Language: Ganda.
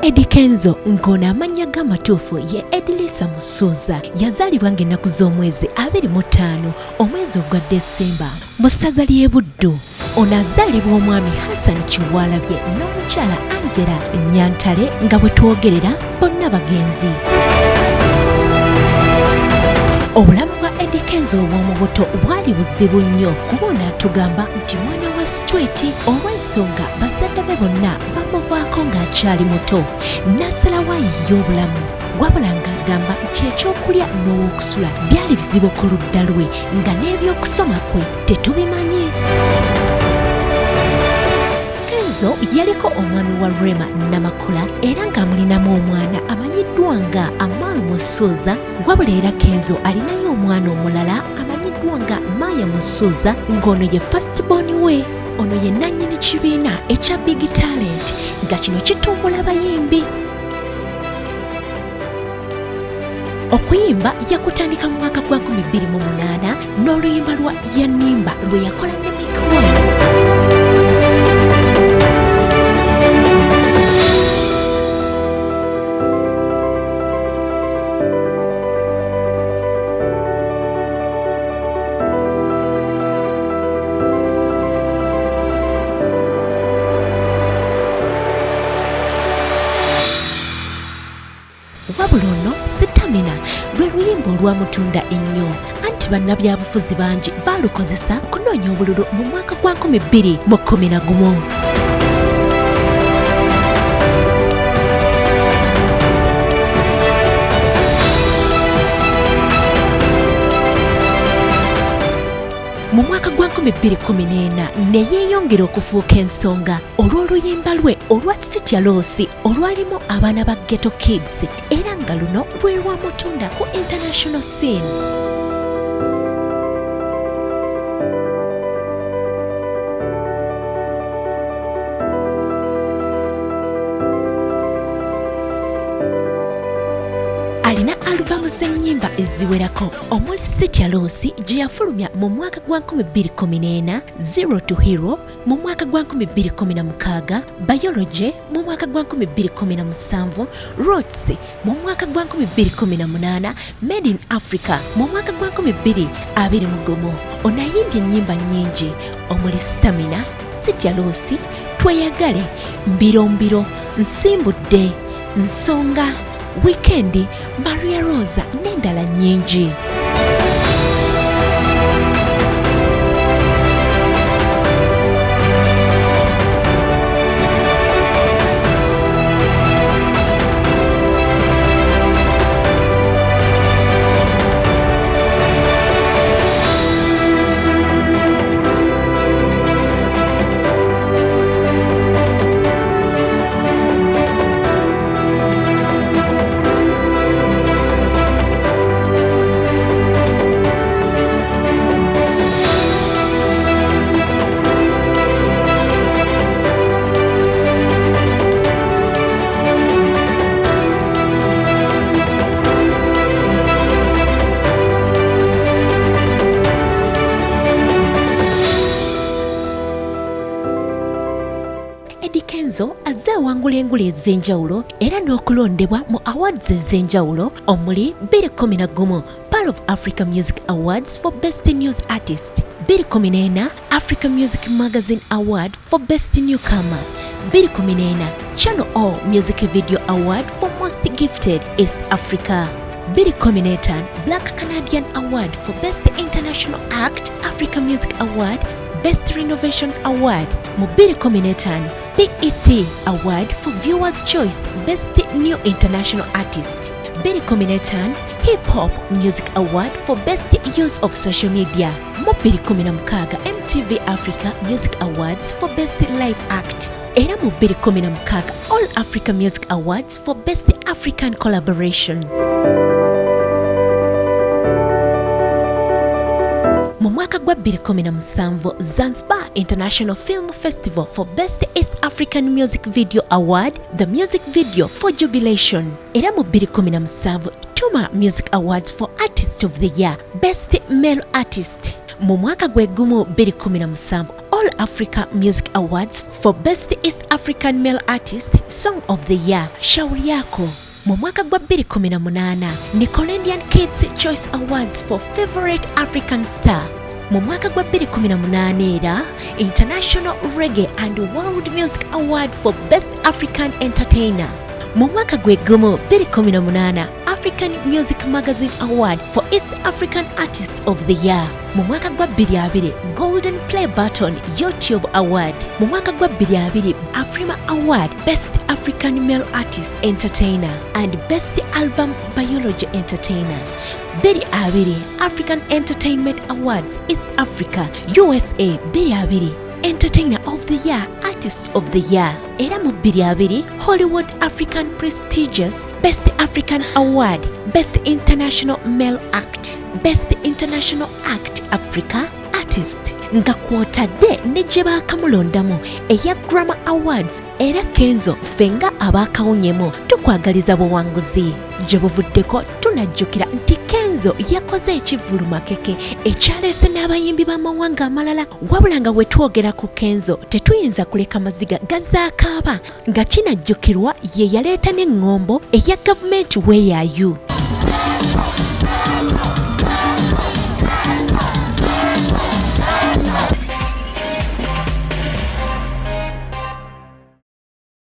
Eddy Kenzo ng'ono amannya g'amatuufu ye Eddy Musuuza yazaalibwa ng'ennaku z'omwezi 25 omwezi ogwa Desemba mu ssaza ly'e Buddu. Ono azaalibwa omwami Hassan Kiwalabye n'omukyala Angela Nyantale nga bwe twogerera bonna bagenzi. Obulamu bwa Eddy Kenzo obw'omu buto bwali buzibu nnyo kuba n'atugamba nti mwana wa street olw'ensonga bazadde be bonna bamuvaako ng'akyali muto n'asalawo ayiye obulamu wabula ng'agamba nti ekyokulya n'ow'okusula byali bizibu ku ludda lwe nga n'ebyokusoma kwe tetubimanyi. Kenzo yaliko omwami wa Rema Namakula era ng'amulinamu omwana amanyiddwa nga Amaru Musuuza wabula era Kenzo alinayo omwana omulala amanyiddwa nga Maya Musuuza ng'ono ye firstborn we. Ono ye nannyini kibiina ekya Big Talent nga kino kitumbula bayimbi. Okuyimba yakutandika mu mwaka gwa 2008 n'oluyimba lwa Yanimba lwe yakola ne Mikwe. Wabula ono Sitamina lwe luyimba olwamutunda ennyo anti bannabyabufuzi bangi baalukozesa kunoonya obululu mu mwaka gwa 2011. Mu mwaka gwa 2014 ne yeeyongera okufuuka ensonga olw'oluyimba lwe olwa City Loss olwalimu abaana ba Ghetto Kids era nga luno lwe lwamutunda ku international scene. Alina alubamu z'ennyimba eziwerako omuli City Loss gye yafulumya mu mwaka gwa 2014, Zero to Hero mu mwaka gwa 2016, Biology mu mwaka gwa 2017, Roots mu mwaka gwa 2018, Made in Africa mu mwaka gwa 2021. Ono ayimbye ennyimba nnyingi omuli Stamina, City Loss, Tweyagale, Mbirombiro, Nsimbudde, Nsonga, Weekend, Maria Rosa n'endala nnyingi. Eddy Kenzo azze awangula engule ez'enjawulo era n'okulondebwa mu awards ez'enjawulo omuli 2011 Pearl of Africa Music Awards for Best News Artist, 2014 Africa Music Magazine Award for Best Newcomer, 2014 Channel O Music Video Award for Most Gifted East Africa, 2015 Black Canadian Award for Best International Act, Africa Music Award, Best Renovation Award, mu 2015 BET Award for Viewers' Choice Best New International Artist, 2015 Hip Hop Music Award for Best Use of Social Media, mu 2016 MTV Africa Music Awards for Best Live Act, era mu 2016 All Africa Music Awards for Best African Collaboration. Mu mwaka gwa 2017 Zanzibar International Film Festival for Best East African Music Video Award, the music video for Jubilation. Era mu 2017 Tuma Music Awards for Artist of the Year, Best Male Artist. Mu mwaka gwe gumu 2017 All Africa Music Awards for Best East African Male Artist Song of the Year. Shauri yako. Mu mwaka gwa 2018 Nickelodeon Kids Choice Awards for Favorite African Star. Mu mwaka gwa 2018 era International Reggae and World Music Award for Best African Entertainer. Mu mwaka gwe gumu 2018 African Music Magazine Award for East African Artist of the Year. Mu mwaka gwa 2020 Golden Play Button YouTube Award. Mu mwaka gwa 2020 Afrima Award Best African Male Artist Entertainer and Best Album Biology Entertainer. 2020 African Entertainment Awards East Africa USA. 2020 Entertainer of the Year, Artist of the Year. Era mu 2020 Hollywood African Prestigious Best African Award, Best International Male Act, Best International Act Africa Artist. Nga kwotadde ne gye baakamulondamu eya Grammy Awards era Kenzo fenga abaakawunyemu tukwagaliza buwanguzi. Gye buvuddeko tunajjukira nti Kenzo yakoze ekivuluma keke ekyaleese n'abayimbi b'amawanga amalala, wabula nga we twogera ku Kenzo tetuyinza kuleka maziga gazaakaaba nga kinajjukirwa ye yaleeta n'eŋŋombo eya gavumenti weeyaayu.